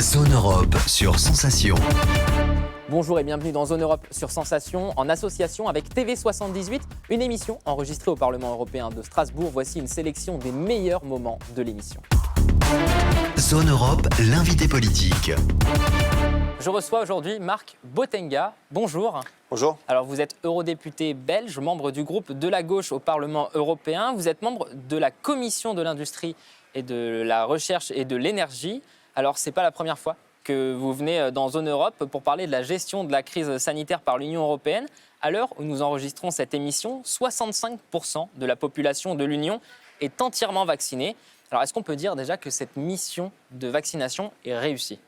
Zone Europe sur Sensation. Bonjour et bienvenue dans Zone Europe sur Sensation, en association avec TV78, une émission enregistrée au Parlement européen de Strasbourg. Voici une sélection des meilleurs moments de l'émission. Zone Europe, l'invité politique. Je reçois aujourd'hui Marc Botenga. Bonjour. Bonjour. Alors vous êtes eurodéputé belge, membre du groupe de la gauche au Parlement européen. Vous êtes membre de la Commission de l'industrie et de la recherche et de l'énergie. Alors c'est pas la première fois que vous venez dans Zone Europe pour parler de la gestion de la crise sanitaire par l'Union européenne. À l'heure où nous enregistrons cette émission, 65% de la population de l'Union est entièrement vaccinée. Alors est-ce qu'on peut dire déjà que cette mission de vaccination est réussie ?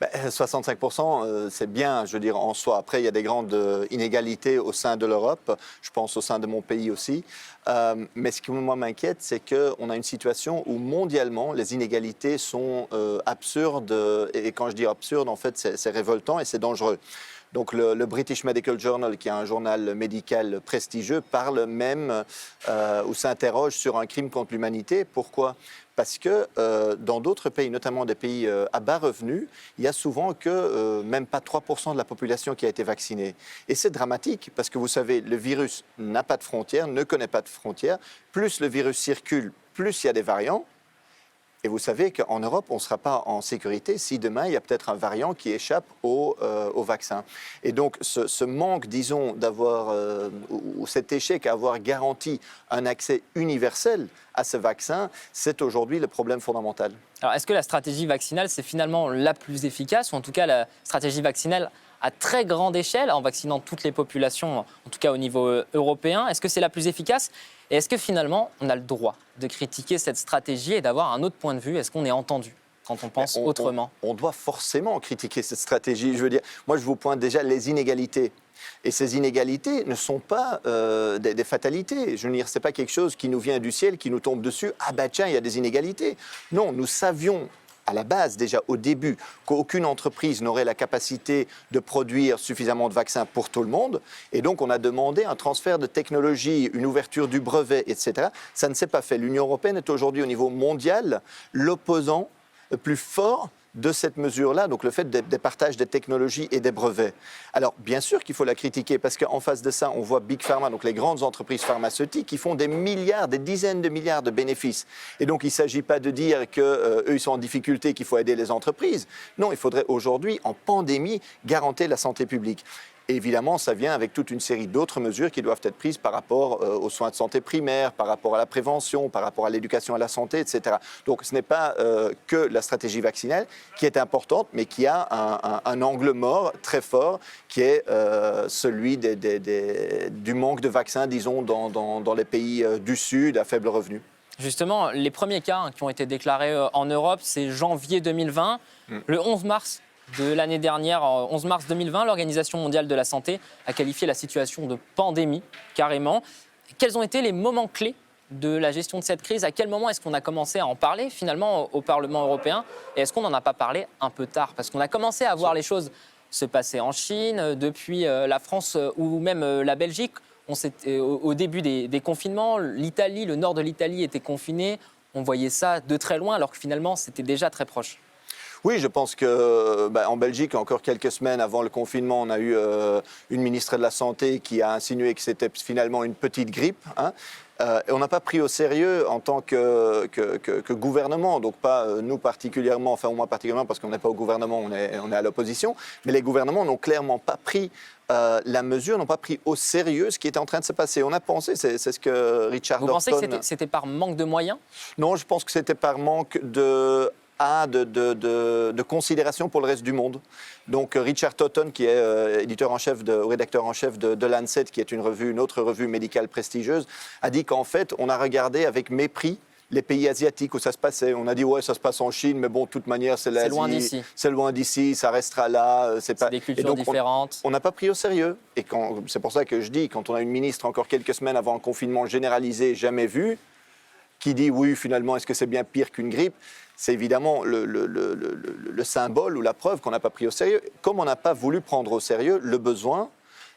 65%, c'est bien, je veux dire, en soi. Après, il y a des grandes inégalités au sein de l'Europe, je pense au sein de mon pays aussi. Mais ce qui, moi, m'inquiète, c'est qu'on a une situation où, mondialement, les inégalités sont absurdes. Et quand je dis absurde, en fait, c'est révoltant et c'est dangereux. Donc le British Medical Journal, qui est un journal médical prestigieux, parle même ou s'interroge sur un crime contre l'humanité. Pourquoi ? Parce que dans d'autres pays, notamment des pays à bas revenus, il y a souvent que même pas 3% de la population qui a été vaccinée. Et c'est dramatique parce que vous savez, le virus n'a pas de frontières, ne connaît pas de frontières. Plus le virus circule, plus il y a des variants. Et vous savez qu'en Europe, on ne sera pas en sécurité si demain, il y a peut-être un variant qui échappe au vaccin. Et donc, ce manque, disons, d'avoir, ou cet échec à avoir garanti un accès universel à ce vaccin, c'est aujourd'hui le problème fondamental. Alors, est-ce que la stratégie vaccinale, c'est finalement la plus efficace, ou en tout cas la stratégie vaccinale à très grande échelle, en vaccinant toutes les populations, en tout cas au niveau européen? Est-ce que c'est la plus efficace? Et est-ce que finalement, on a le droit de critiquer cette stratégie et d'avoir un autre point de vue? Est-ce qu'on est entendu quand on pense autrement? On doit forcément critiquer cette stratégie. Je veux dire, moi, je vous pointe déjà les inégalités. Et ces inégalités ne sont pas des fatalités. Je veux dire, ce n'est pas quelque chose qui nous vient du ciel, qui nous tombe dessus. Ah ben tiens, il y a des inégalités. Non, nous savions à la base, déjà au début, qu'aucune entreprise n'aurait la capacité de produire suffisamment de vaccins pour tout le monde. Et donc, on a demandé un transfert de technologie, une ouverture du brevet, etc. Ça ne s'est pas fait. L'Union européenne est aujourd'hui, au niveau mondial, l'opposant le plus fort de cette mesure-là, donc le fait des partages des technologies et des brevets. Alors, bien sûr qu'il faut la critiquer, parce qu'en face de ça, on voit Big Pharma, donc les grandes entreprises pharmaceutiques, qui font des milliards, des dizaines de milliards de bénéfices. Et donc, il ne s'agit pas de dire qu'eux, ils sont en difficulté, qu'il faut aider les entreprises. Non, il faudrait aujourd'hui, en pandémie, garantir la santé publique. Évidemment, ça vient avec toute une série d'autres mesures qui doivent être prises par rapport aux soins de santé primaires, par rapport à la prévention, par rapport à l'éducation à la santé, etc. Donc, ce n'est pas que la stratégie vaccinale qui est importante, mais qui a un angle mort très fort, qui est celui du manque de vaccins, disons, dans les pays du Sud à faible revenu. Justement, les premiers cas qui ont été déclarés en Europe, c'est janvier 2020. Le 11 mars de l'année dernière, 11 mars 2020, l'Organisation mondiale de la santé a qualifié la situation de pandémie, carrément. Quels ont été les moments clés de la gestion de cette crise? À quel moment est-ce qu'on a commencé à en parler, finalement, au Parlement européen? Et est-ce qu'on n'en a pas parlé un peu tard? Parce qu'on a commencé à voir les choses se passer en Chine, depuis la France ou même la Belgique. Au début des confinements, l'Italie, le nord de l'Italie était confiné. On voyait ça de très loin, alors que finalement, c'était déjà très proche. Oui, je pense qu'en Belgique, encore quelques semaines avant le confinement, on a eu une ministre de la Santé qui a insinué que c'était finalement une petite grippe. Et on n'a pas pris au sérieux en tant que gouvernement, donc pas nous particulièrement, enfin moi particulièrement parce qu'on n'est pas au gouvernement, on est à l'opposition, mais les gouvernements n'ont clairement pas pris la mesure, n'ont pas pris au sérieux ce qui était en train de se passer. On a pensé, c'est ce que Richard Horton... Vous pensez que c'était par manque de moyens? Non, je pense que c'était par manque de considération pour le reste du monde. Donc Richard Horton, qui est rédacteur en chef de Lancet, qui est une autre revue médicale prestigieuse, a dit qu'en fait, on a regardé avec mépris les pays asiatiques où ça se passait. On a dit, ouais, ça se passe en Chine, mais bon, de toute manière, c'est l'Asie. C'est loin d'ici, ça restera là. C'est des cultures différentes. On n'a pas pris au sérieux. Et c'est pour ça que je dis, quand on a une ministre encore quelques semaines avant un confinement généralisé, jamais vu, qui dit, oui, finalement, est-ce que c'est bien pire qu'une grippe? C'est évidemment le symbole ou la preuve qu'on n'a pas pris au sérieux. Comme on n'a pas voulu prendre au sérieux le besoin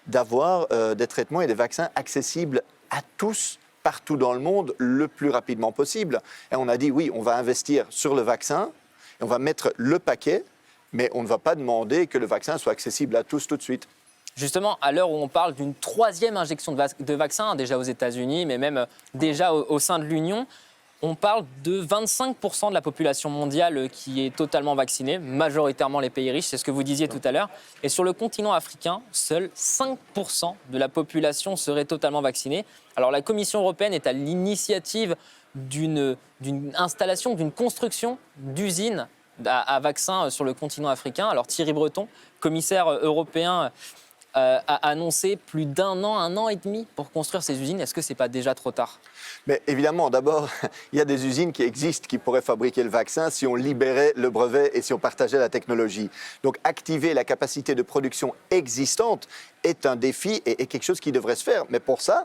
d'avoir des traitements et des vaccins accessibles à tous, partout dans le monde, le plus rapidement possible. Et on a dit, oui, on va investir sur le vaccin, et on va mettre le paquet, Mais on ne va pas demander que le vaccin soit accessible à tous tout de suite. Justement, à l'heure où on parle d'une 3e injection de vaccin, déjà aux États-Unis, mais même déjà au sein de l'Union, on parle de 25% de la population mondiale qui est totalement vaccinée, majoritairement les pays riches, c'est ce que vous disiez tout à l'heure. Et sur le continent africain, seuls 5% de la population serait totalement vaccinée. Alors la Commission européenne est à l'initiative d'une installation, d'une construction d'usines à vaccins sur le continent africain. Alors Thierry Breton, commissaire européen, a annoncé plus d'un an, 1 an et demi pour construire ces usines. Est-ce que ce n'est pas déjà trop tard ? Mais évidemment, d'abord, il y a des usines qui existent qui pourraient fabriquer le vaccin si on libérait le brevet et si on partageait la technologie. Donc activer la capacité de production existante est un défi et quelque chose qui devrait se faire. Mais pour ça,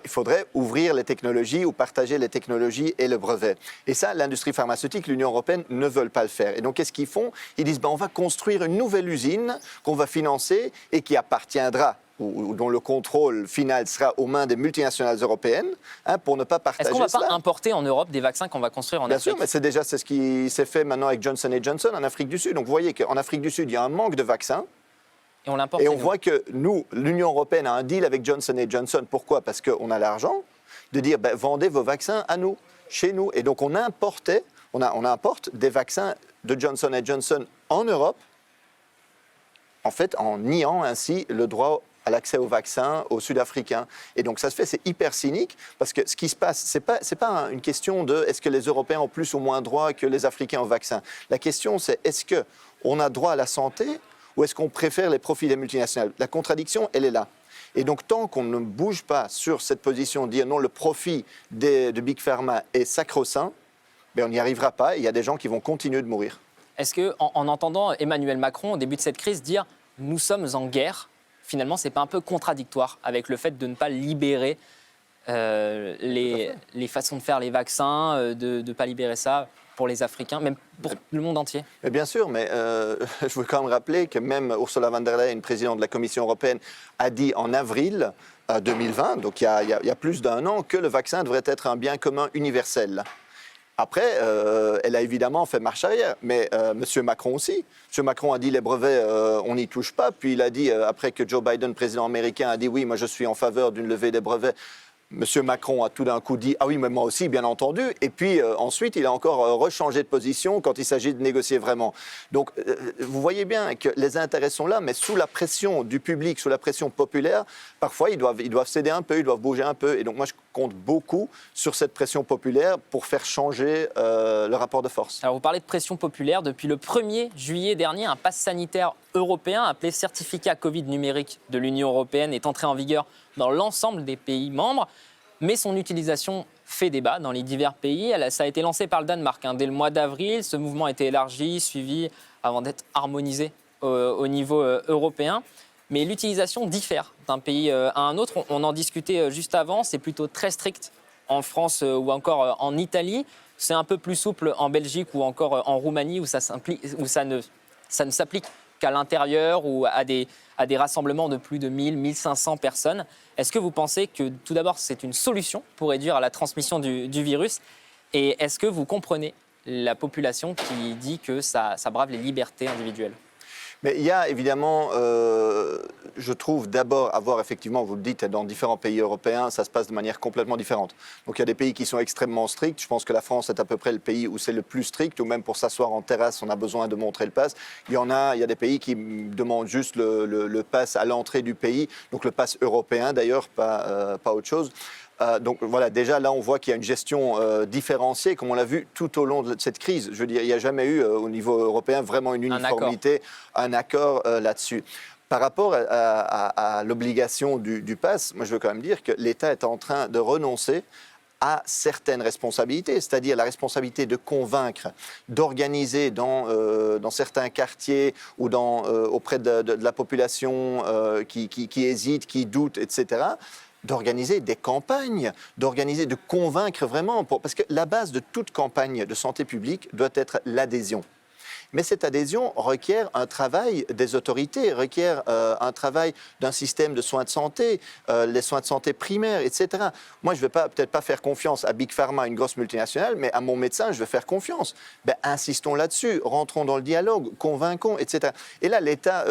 il faudrait ouvrir les technologies ou partager les technologies et le brevet. Et ça, l'industrie pharmaceutique, l'Union européenne ne veulent pas le faire. Et donc, qu'est-ce qu'ils font ? Ils disent, on va construire une nouvelle usine qu'on va financer et qui appartiendra ou dont le contrôle final sera aux mains des multinationales européennes, pour ne pas partager cela. Est-ce qu'on ne va pas importer en Europe des vaccins qu'on va construire en Afrique ? Bien sûr, mais c'est ce qui s'est fait maintenant avec Johnson & Johnson en Afrique du Sud. Donc, vous voyez qu'en Afrique du Sud, il y a un manque de vaccins. Et on l'importe. Et on voit que nous, l'Union européenne a un deal avec Johnson & Johnson. Pourquoi ? Parce qu'on a l'argent de dire, vendez vos vaccins à nous, chez nous. Et donc, on importe des vaccins de Johnson & Johnson en Europe, en fait, en niant ainsi le droit à l'accès aux vaccins aux Sud-Africains. Et donc ça se fait, c'est hyper cynique, parce que ce qui se passe, c'est pas une question de est-ce que les Européens ont plus ou moins droit que les Africains au vaccin. La question, c'est est-ce qu'on a droit à la santé ou est-ce qu'on préfère les profits des multinationales ? La contradiction, elle est là. Et donc tant qu'on ne bouge pas sur cette position de dire non, le profit de Big Pharma est sacro-saint, on n'y arrivera pas et il y a des gens qui vont continuer de mourir. Est-ce qu'en entendant Emmanuel Macron au début de cette crise dire « nous sommes en guerre », finalement, ce n'est pas un peu contradictoire avec le fait de ne pas libérer les façons de faire les vaccins, de ne pas libérer ça pour les Africains, même pour le monde entier ? Mais bien sûr, mais je veux quand même rappeler que même Ursula von der Leyen, présidente de la Commission européenne, a dit en avril 2020, donc il y a plus d'1 an, que le vaccin devrait être un bien commun universel. Après, elle a évidemment fait marche arrière, mais M. Macron aussi. M. Macron a dit les brevets, on n'y touche pas. Puis il a dit, après que Joe Biden, président américain, a dit oui, moi je suis en faveur d'une levée des brevets. M. Macron a tout d'un coup dit « Ah oui, mais moi aussi, bien entendu ». Et puis ensuite, il a encore rechangé de position quand il s'agit de négocier vraiment. Donc, vous voyez bien que les intérêts sont là, mais sous la pression du public, sous la pression populaire, parfois, ils doivent céder un peu, ils doivent bouger un peu. Et donc, moi, je compte beaucoup sur cette pression populaire pour faire changer le rapport de force. Alors, vous parlez de pression populaire. Depuis le 1er juillet dernier, un pass sanitaire européen appelé certificat Covid numérique de l'Union européenne est entré en vigueur dans l'ensemble des pays membres, mais son utilisation fait débat dans les divers pays. Ça a été lancé par le Danemark dès le mois d'avril. Ce mouvement a été élargi, suivi, avant d'être harmonisé au niveau européen. Mais l'utilisation diffère d'un pays à un autre. On en discutait juste avant, c'est plutôt très strict en France ou encore en Italie. C'est un peu plus souple en Belgique ou encore en Roumanie où ça ne s'applique qu'à l'intérieur ou à des rassemblements de plus de 1000, 1500 personnes. Est-ce que vous pensez que, tout d'abord, c'est une solution pour réduire la transmission du virus ? Et est-ce que vous comprenez la population qui dit que ça brave les libertés individuelles ? Mais il y a évidemment, je trouve, d'abord avoir effectivement, vous le dites, dans différents pays européens, ça se passe de manière complètement différente. Donc il y a des pays qui sont extrêmement stricts. Je pense que la France est à peu près le pays où c'est le plus strict, ou même pour s'asseoir en terrasse, on a besoin de montrer le pass. Il y a des pays qui demandent juste le pass à l'entrée du pays, donc le pass européen d'ailleurs, pas autre chose. Donc voilà, déjà là on voit qu'il y a une gestion différenciée, comme on l'a vu tout au long de cette crise. Je veux dire, il n'y a jamais eu au niveau européen vraiment une uniformité, un accord là-dessus. Par rapport à l'obligation du pass, moi je veux quand même dire que l'État est en train de renoncer à certaines responsabilités, c'est-à-dire la responsabilité de convaincre, d'organiser dans certains quartiers ou auprès de la population qui hésite, qui doute, etc., d'organiser des campagnes, de convaincre vraiment. Parce que la base de toute campagne de santé publique doit être l'adhésion. Mais cette adhésion requiert un travail des autorités, requiert un travail d'un système de soins de santé, les soins de santé primaires, etc. Moi, je ne vais peut-être pas faire confiance à Big Pharma, une grosse multinationale, mais à mon médecin, je vais faire confiance. Ben, insistons là-dessus, rentrons dans le dialogue, convainquons, etc. Et là, l'État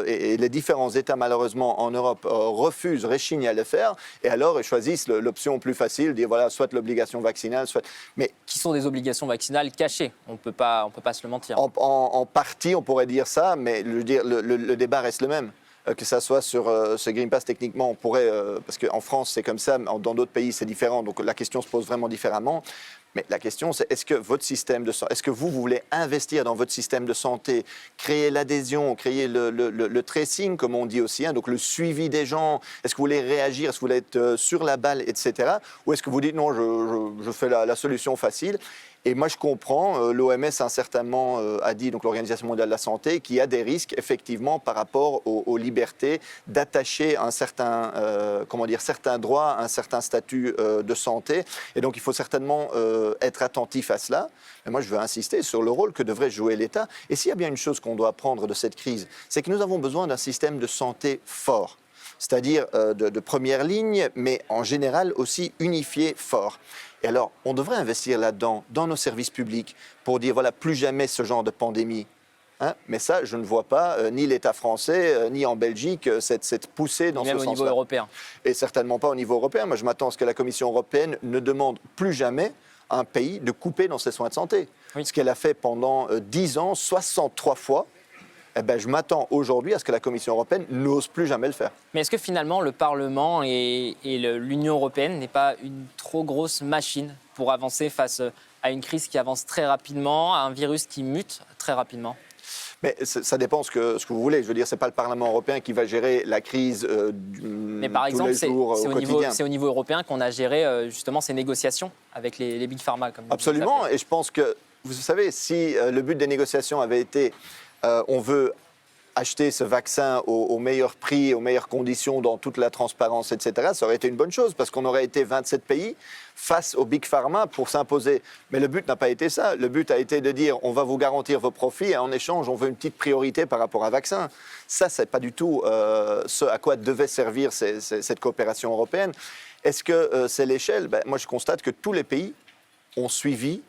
et les différents États, malheureusement, en Europe, refusent, rechignent à le faire, et alors ils choisissent l'option plus facile, dire voilà, soit l'obligation vaccinale, soit... Mais Qui sont des obligations vaccinales cachées, on ne peut pas se le mentir. en partie, on pourrait dire ça, mais je veux dire, le débat reste le même. Que ça soit sur ce Green Pass, techniquement, on pourrait, parce qu'en France, c'est comme ça, dans d'autres pays, c'est différent, donc la question se pose vraiment différemment. Mais la question, c'est est-ce que votre système de santé, est-ce que vous voulez investir dans votre système de santé, créer l'adhésion, créer le tracing, comme on dit aussi, hein, donc le suivi des gens, est-ce que vous voulez réagir, est-ce que vous voulez être sur la balle, etc. Ou est-ce que vous dites non, je fais la solution facile? Et moi, je comprends, l'OMS certainement a dit, donc l'Organisation mondiale de la santé, qu'il y a des risques, effectivement, par rapport aux libertés, d'attacher un certain, certains droits, un certain statut de santé. Et donc, il faut certainement être attentif à cela. Mais moi, je veux insister sur le rôle que devrait jouer l'État. Et s'il y a bien une chose qu'on doit apprendre de cette crise, c'est que nous avons besoin d'un système de santé fort, c'est-à-dire de première ligne, mais en général aussi unifié, fort. Et alors, on devrait investir là-dedans, dans nos services publics, pour dire, voilà, plus jamais ce genre de pandémie. Hein, mais ça, je ne vois pas, ni l'État français, ni en Belgique, cette poussée dans ce sens-là. Même au niveau européen. Et certainement pas au niveau européen. Moi, je m'attends à ce que la Commission européenne ne demande plus jamais à un pays de couper dans ses soins de santé. Oui. Ce qu'elle a fait pendant 10 ans, 63 fois. Eh ben, je m'attends aujourd'hui à ce que la Commission européenne n'ose plus jamais le faire. Mais est-ce que finalement le Parlement et l'Union européenne n'est pas une trop grosse machine pour avancer face à une crise qui avance très rapidement, à un virus qui mute très rapidement ? Mais ça dépend ce que vous voulez. Je veux dire, ce n'est pas le Parlement européen qui va gérer la crise Mais par exemple, tous les jours au quotidien. C'est au niveau européen qu'on a géré justement ces négociations avec les Big Pharma. Comme absolument, et je pense que, vous savez, si le but des négociations avait été on veut acheter ce vaccin au meilleur prix, aux meilleures conditions, dans toute la transparence, etc., ça aurait été une bonne chose, parce qu'on aurait été 27 pays face aux Big Pharma pour s'imposer. Mais le but n'a pas été ça. Le but a été de dire, on va vous garantir vos profits, et en échange, on veut une petite priorité par rapport à un vaccin. Ça, ce n'est pas du tout ce à quoi devait servir cette coopération européenne. Est-ce que c'est l'échelle ? Moi, je constate que tous les pays ont suivi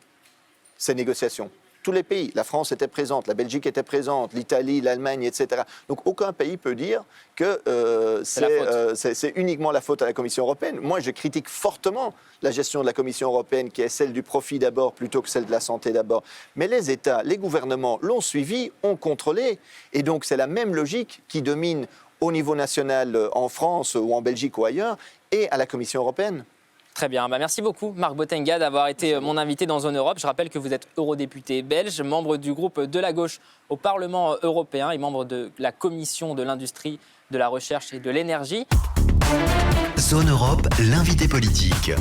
ces négociations. Tous les pays, la France était présente, la Belgique était présente, l'Italie, l'Allemagne, etc. Donc aucun pays peut dire que c'est uniquement la faute à la Commission européenne. Moi, je critique fortement la gestion de la Commission européenne, qui est celle du profit d'abord plutôt que celle de la santé d'abord. Mais les États, les gouvernements l'ont suivi, ont contrôlé. Et donc c'est la même logique qui domine au niveau national en France ou en Belgique ou ailleurs, et à la Commission européenne. Très bien. Merci beaucoup, Marc Botenga, d'avoir été mon invité dans Zone Europe. Je rappelle que vous êtes eurodéputé belge, membre du groupe de la gauche au Parlement européen et membre de la Commission de l'industrie, de la recherche et de l'énergie. Zone Europe, l'invité politique.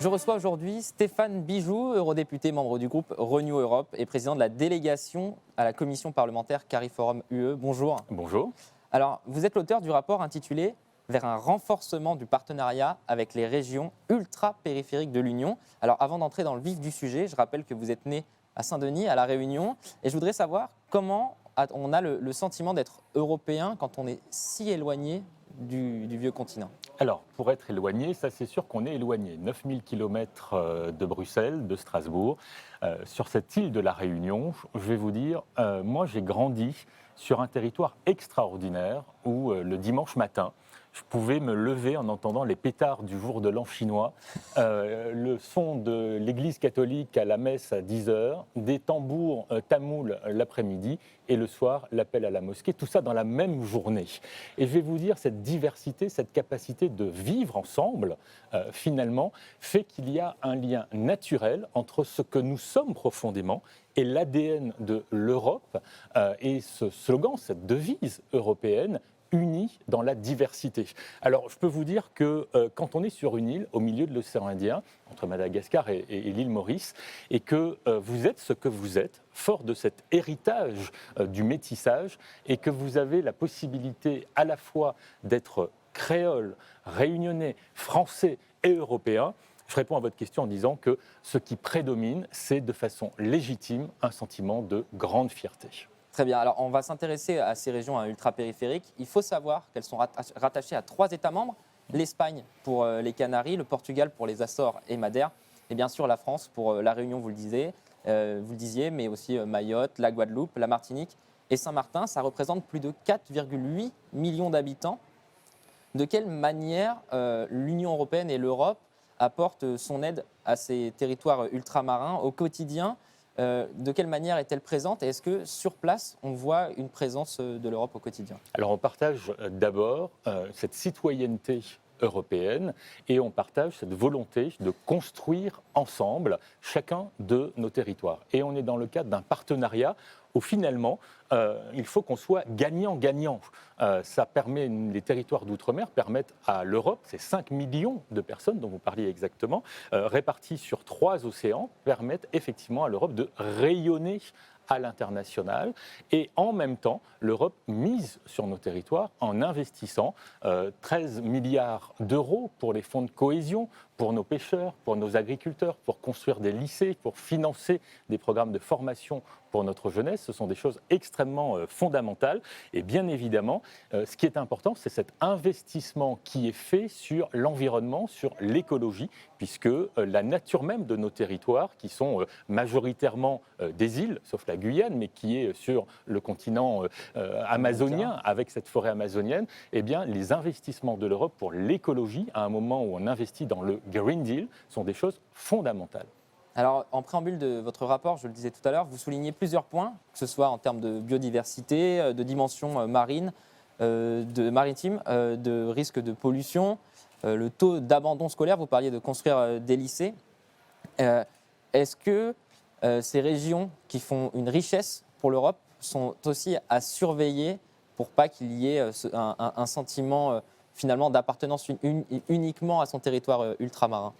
Je reçois aujourd'hui Stéphane Bijoux, eurodéputé, membre du groupe Renew Europe et président de la délégation à la commission parlementaire Cariforum UE. Bonjour. Bonjour. Alors, vous êtes l'auteur du rapport intitulé vers un renforcement du partenariat avec les régions ultra-périphériques de l'Union. Alors, avant d'entrer dans le vif du sujet, je rappelle que vous êtes né à Saint-Denis, à La Réunion, et je voudrais savoir comment on a le sentiment d'être européen quand on est si éloigné du vieux continent. Alors, pour être éloigné, ça c'est sûr qu'on est éloigné. 9000 km de Bruxelles, de Strasbourg. Sur cette île de La Réunion, je vais vous dire, moi j'ai grandi sur un territoire extraordinaire où le dimanche matin, je pouvais me lever en entendant les pétards du jour de l'an chinois, le son de l'église catholique à la messe à 10h, des tambours tamouls l'après-midi et le soir, l'appel à la mosquée, tout ça dans la même journée. Et je vais vous dire, cette diversité, cette capacité de vivre ensemble, finalement, fait qu'il y a un lien naturel entre ce que nous sommes profondément et l'ADN de l'Europe et ce slogan, cette devise européenne, unis dans la diversité. Alors, je peux vous dire que quand on est sur une île, au milieu de l'océan Indien, entre Madagascar et l'île Maurice, et que vous êtes ce que vous êtes, fort de cet héritage du métissage, et que vous avez la possibilité à la fois d'être créole, réunionnais, français et européen, Je réponds à votre question en disant que ce qui prédomine, c'est de façon légitime un sentiment de grande fierté. Très bien. Alors, on va s'intéresser à ces régions ultrapériphériques. Il faut savoir qu'elles sont rattachées à 3 États membres. L'Espagne pour les Canaries, le Portugal pour les Açores et Madère, et bien sûr la France pour la Réunion, vous le disiez, mais aussi Mayotte, la Guadeloupe, la Martinique et Saint-Martin. Ça représente plus de 4,8 millions d'habitants. De quelle manière l'Union européenne et l'Europe apportent son aide à ces territoires ultramarins au quotidien? De quelle manière est-elle présente et est-ce que sur place, on voit une présence de l'Europe au quotidien? Alors on partage d'abord cette citoyenneté européenne et on partage cette volonté de construire ensemble chacun de nos territoires. Et on est dans le cadre d'un partenariat où finalement, il faut qu'on soit gagnant-gagnant. Ça permet, les territoires d'outre-mer permettent à l'Europe, ces 5 millions de personnes dont vous parliez exactement, réparties sur 3 océans, permettent effectivement à l'Europe de rayonner à l'international. Et en même temps, l'Europe mise sur nos territoires en investissant 13 milliards d'euros pour les fonds de cohésion, pour nos pêcheurs, pour nos agriculteurs, pour construire des lycées, pour financer des programmes de formation pour notre jeunesse. Ce sont des choses extrêmement fondamentales. Et bien évidemment, ce qui est important, c'est cet investissement qui est fait sur l'environnement, sur l'écologie, puisque la nature même de nos territoires, qui sont majoritairement des îles, sauf la Guyane, mais qui est sur le continent amazonien, avec cette forêt amazonienne, eh bien, les investissements de l'Europe pour l'écologie, à un moment où on investit dans le Green Deal, sont des choses fondamentales. Alors, en préambule de votre rapport, je le disais tout à l'heure, vous soulignez plusieurs points, que ce soit en termes de biodiversité, de dimension marine, de maritime, de risque de pollution, le taux d'abandon scolaire. Vous parliez de construire des lycées. Est-ce que ces régions qui font une richesse pour l'Europe sont aussi à surveiller pour pas qu'il y ait un sentiment finalement d'appartenance uniquement à son territoire ultramarin?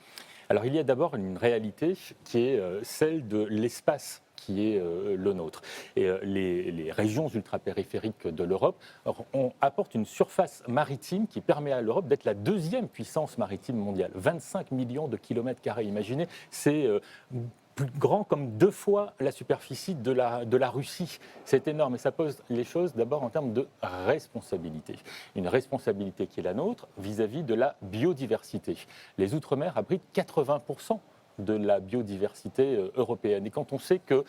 Alors il y a d'abord une réalité qui est celle de l'espace qui est le nôtre. Et les régions ultrapériphériques de l'Europe apportent une surface maritime qui permet à l'Europe d'être la 2e puissance maritime mondiale. 25 millions de kilomètres carrés. Imaginez, c'est plus grand comme 2 fois la superficie de la Russie. C'est énorme et ça pose les choses d'abord en termes de responsabilité. Une responsabilité qui est la nôtre vis-à-vis de la biodiversité. Les Outre-mer abritent 80% de la biodiversité européenne. Et quand on sait que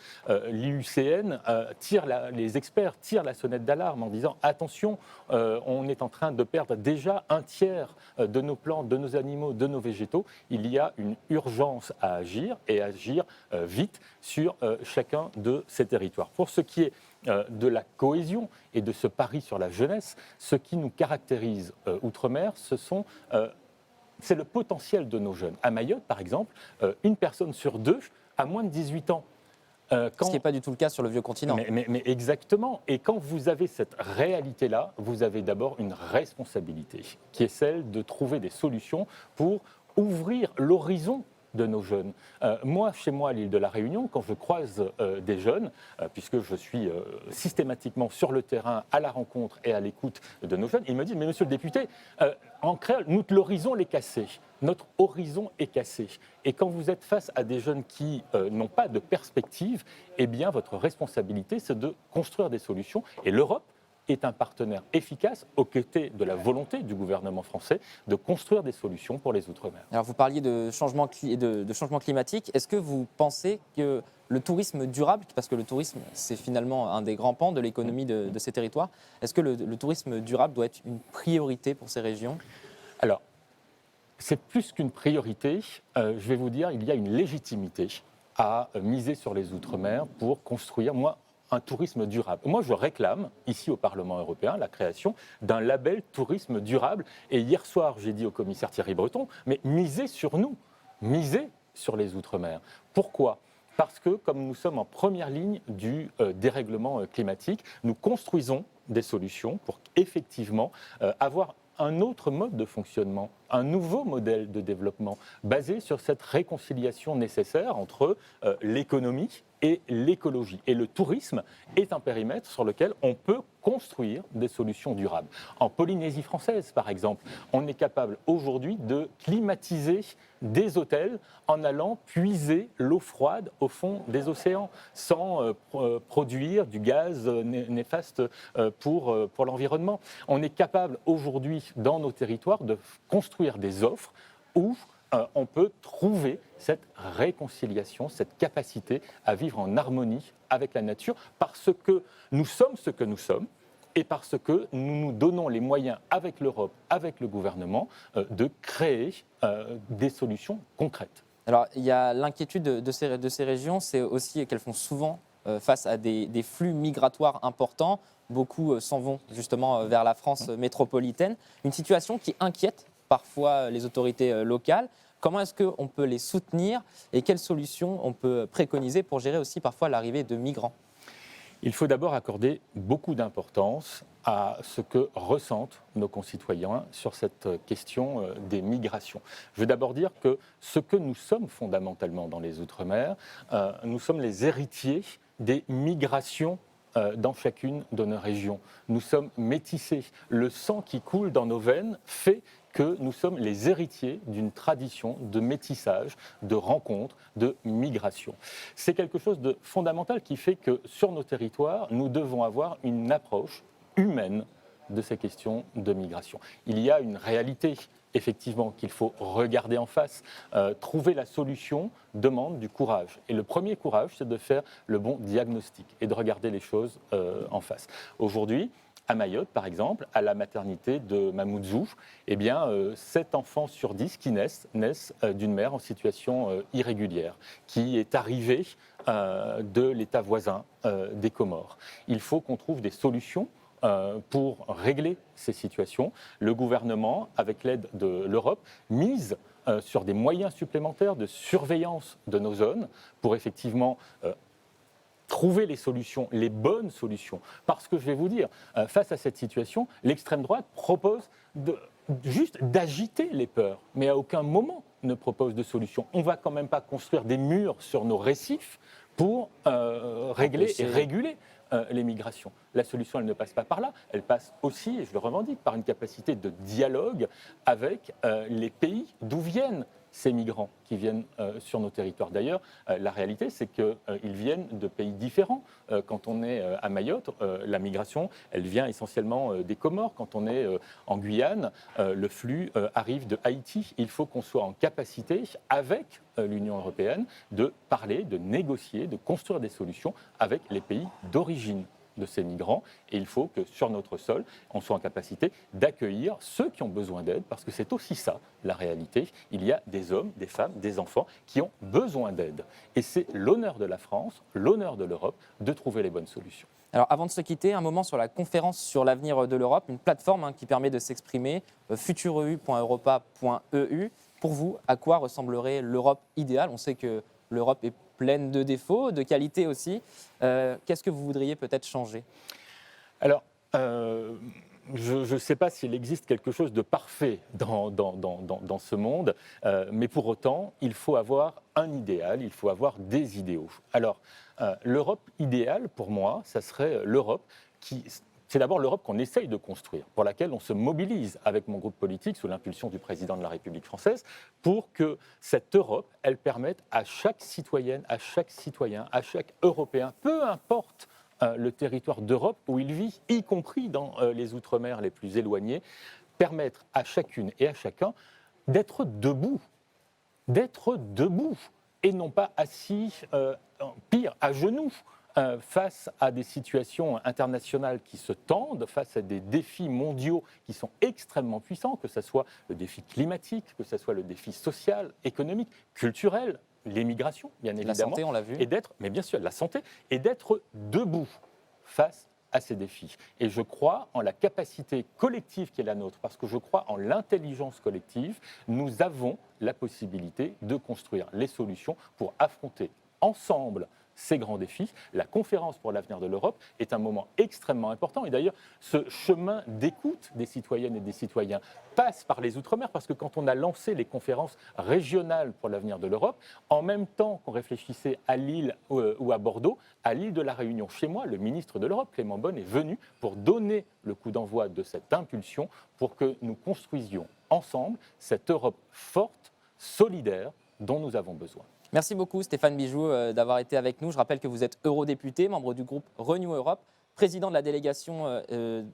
l'IUCN les experts tirent la sonnette d'alarme en disant attention, on est en train de perdre déjà 1/3 de nos plantes, de nos animaux, de nos végétaux, il y a une urgence à agir et agir vite sur chacun de ces territoires. Pour ce qui est de la cohésion et de ce pari sur la jeunesse, ce qui nous caractérise outre-mer, c'est le potentiel de nos jeunes. À Mayotte, par exemple, 1 personne sur 2 a moins de 18 ans. Ce qui n'est pas du tout le cas sur le vieux continent. Mais exactement. Et quand vous avez cette réalité-là, vous avez d'abord une responsabilité, qui est celle de trouver des solutions pour ouvrir l'horizon de nos jeunes. Moi, chez moi, à l'île de la Réunion, quand je croise des jeunes, puisque je suis systématiquement sur le terrain, à la rencontre et à l'écoute de nos jeunes, ils me disent « Mais monsieur le député, en créole, l'horizon est cassé. Notre horizon est cassé. » Et quand vous êtes face à des jeunes qui n'ont pas de perspective, eh bien, votre responsabilité, c'est de construire des solutions. Et l'Europe est un partenaire efficace aux côtés de la volonté du gouvernement français de construire des solutions pour les Outre-mer. Alors vous parliez de changement climatique. Est-ce que vous pensez que le tourisme durable, parce que le tourisme c'est finalement un des grands pans de l'économie de ces territoires, est-ce que le tourisme durable doit être une priorité pour ces régions? Alors, c'est plus qu'une priorité. Je vais vous dire, il y a une légitimité à miser sur les Outre-mer pour construire, un tourisme durable. Moi, je réclame, ici au Parlement européen, la création d'un label tourisme durable. Et hier soir, j'ai dit au commissaire Thierry Breton, mais misez sur nous, misez sur les Outre-mer. Pourquoi ? Parce que, comme nous sommes en première ligne du dérèglement climatique, nous construisons des solutions pour effectivement avoir un autre mode de fonctionnement, un nouveau modèle de développement basé sur cette réconciliation nécessaire entre l'économie et l'écologie. Et le tourisme est un périmètre sur lequel on peut construire des solutions durables. En Polynésie française, par exemple, on est capable aujourd'hui de climatiser des hôtels en allant puiser l'eau froide au fond des océans, sans produire du gaz néfaste pour l'environnement. On est capable aujourd'hui, dans nos territoires, de construire des offres où on peut trouver cette réconciliation, cette capacité à vivre en harmonie avec la nature, parce que nous sommes ce que nous sommes et parce que nous nous donnons les moyens, avec l'Europe, avec le gouvernement, de créer des solutions concrètes. Alors, il y a l'inquiétude de ces régions, c'est aussi qu'elles font souvent face à des flux migratoires importants. Beaucoup s'en vont justement vers la France métropolitaine. Une situation qui inquiète parfois les autorités locales. Comment est-ce qu'on peut les soutenir et quelles solutions on peut préconiser pour gérer aussi parfois l'arrivée de migrants ? Il faut d'abord accorder beaucoup d'importance à ce que ressentent nos concitoyens sur cette question des migrations. Je veux d'abord dire que ce que nous sommes fondamentalement dans les Outre-mer, nous sommes les héritiers des migrations dans chacune de nos régions. Nous sommes métissés. Le sang qui coule dans nos veines fait que nous sommes les héritiers d'une tradition de métissage, de rencontres, de migration. C'est quelque chose de fondamental qui fait que sur nos territoires, nous devons avoir une approche humaine de ces questions de migration. Il y a une réalité, effectivement, qu'il faut regarder en face. Trouver la solution demande du courage. Et le premier courage, c'est de faire le bon diagnostic et de regarder les choses en face. Aujourd'hui, à Mayotte, par exemple, à la maternité de Mamoudzou, 7 enfants sur 10 qui naissent d'une mère en situation irrégulière, qui est arrivée de l'État voisin des Comores. Il faut qu'on trouve des solutions pour régler ces situations. Le gouvernement, avec l'aide de l'Europe, mise sur des moyens supplémentaires de surveillance de nos zones pour effectivement trouver les solutions, les bonnes solutions. Parce que je vais vous dire, face à cette situation, l'extrême droite propose juste d'agiter les peurs, mais à aucun moment ne propose de solution. On ne va quand même pas construire des murs sur nos récifs pour régler et réguler les migrations. La solution, elle ne passe pas par là, elle passe aussi, et je le revendique, par une capacité de dialogue avec les pays d'où viennent ces migrants qui viennent sur nos territoires. D'ailleurs, la réalité, c'est qu'ils viennent de pays différents. Quand on est à Mayotte, la migration, elle vient essentiellement des Comores. Quand on est en Guyane, le flux arrive de Haïti. Il faut qu'on soit en capacité, avec l'Union européenne, de parler, de négocier, de construire des solutions avec les pays d'origine de ces migrants, et il faut que sur notre sol, on soit en capacité d'accueillir ceux qui ont besoin d'aide, parce que c'est aussi ça, la réalité. Il y a des hommes, des femmes, des enfants qui ont besoin d'aide. Et c'est l'honneur de la France, l'honneur de l'Europe, de trouver les bonnes solutions. Alors avant de se quitter, un moment sur la conférence sur l'avenir de l'Europe, une plateforme qui permet de s'exprimer, futureu.europa.eu. Pour vous, à quoi ressemblerait l'Europe idéale ? On sait que l'Europe est pleine de défauts, de qualités aussi. Qu'est-ce que vous voudriez peut-être changer ? Alors, je ne sais pas s'il existe quelque chose de parfait dans ce monde, mais pour autant, il faut avoir un idéal, il faut avoir des idéaux. Alors, l'Europe idéale, pour moi, ça serait l'Europe qui... C'est d'abord l'Europe qu'on essaye de construire, pour laquelle on se mobilise avec mon groupe politique, sous l'impulsion du président de la République française, pour que cette Europe, elle permette à chaque citoyenne, à chaque citoyen, à chaque Européen, peu importe le territoire d'Europe où il vit, y compris dans les Outre-mer les plus éloignés, permettre à chacune et à chacun d'être debout, et non pas assis, pire, à genoux, face à des situations internationales qui se tendent, face à des défis mondiaux qui sont extrêmement puissants, que ce soit le défi climatique, que ce soit le défi social, économique, culturel, les migrations, bien évidemment. La santé, on l'a vu. Mais bien sûr, la santé, et d'être debout face à ces défis. Et je crois en la capacité collective qui est la nôtre, parce que je crois en l'intelligence collective. Nous avons la possibilité de construire les solutions pour affronter ensemble ces grands défis. La conférence pour l'avenir de l'Europe est un moment extrêmement important. Et d'ailleurs, ce chemin d'écoute des citoyennes et des citoyens passe par les Outre-mer, parce que quand on a lancé les conférences régionales pour l'avenir de l'Europe, en même temps qu'on réfléchissait à Lille ou à Bordeaux, à l'île de la Réunion, chez moi, le ministre de l'Europe, Clément Beaune, est venu pour donner le coup d'envoi de cette impulsion pour que nous construisions ensemble cette Europe forte, solidaire, dont nous avons besoin. Merci beaucoup Stéphane Bijoux d'avoir été avec nous. Je rappelle que vous êtes eurodéputé, membre du groupe Renew Europe, président de la délégation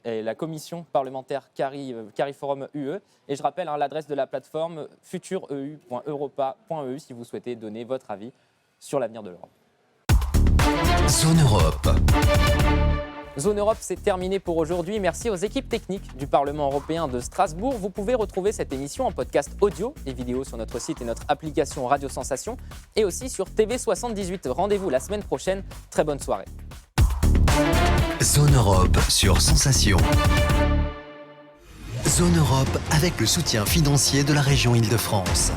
et la commission parlementaire CariForum UE. Et je rappelle l'adresse de la plateforme futureu.europa.eu si vous souhaitez donner votre avis sur l'avenir de l'Europe. Zone Europe. Zone Europe, c'est terminé pour aujourd'hui. Merci aux équipes techniques du Parlement européen de Strasbourg. Vous pouvez retrouver cette émission en podcast audio et vidéo sur notre site et notre application Radio Sensation et aussi sur TV78. Rendez-vous la semaine prochaine. Très bonne soirée. Zone Europe sur Sensation. Zone Europe avec le soutien financier de la région Île-de-France.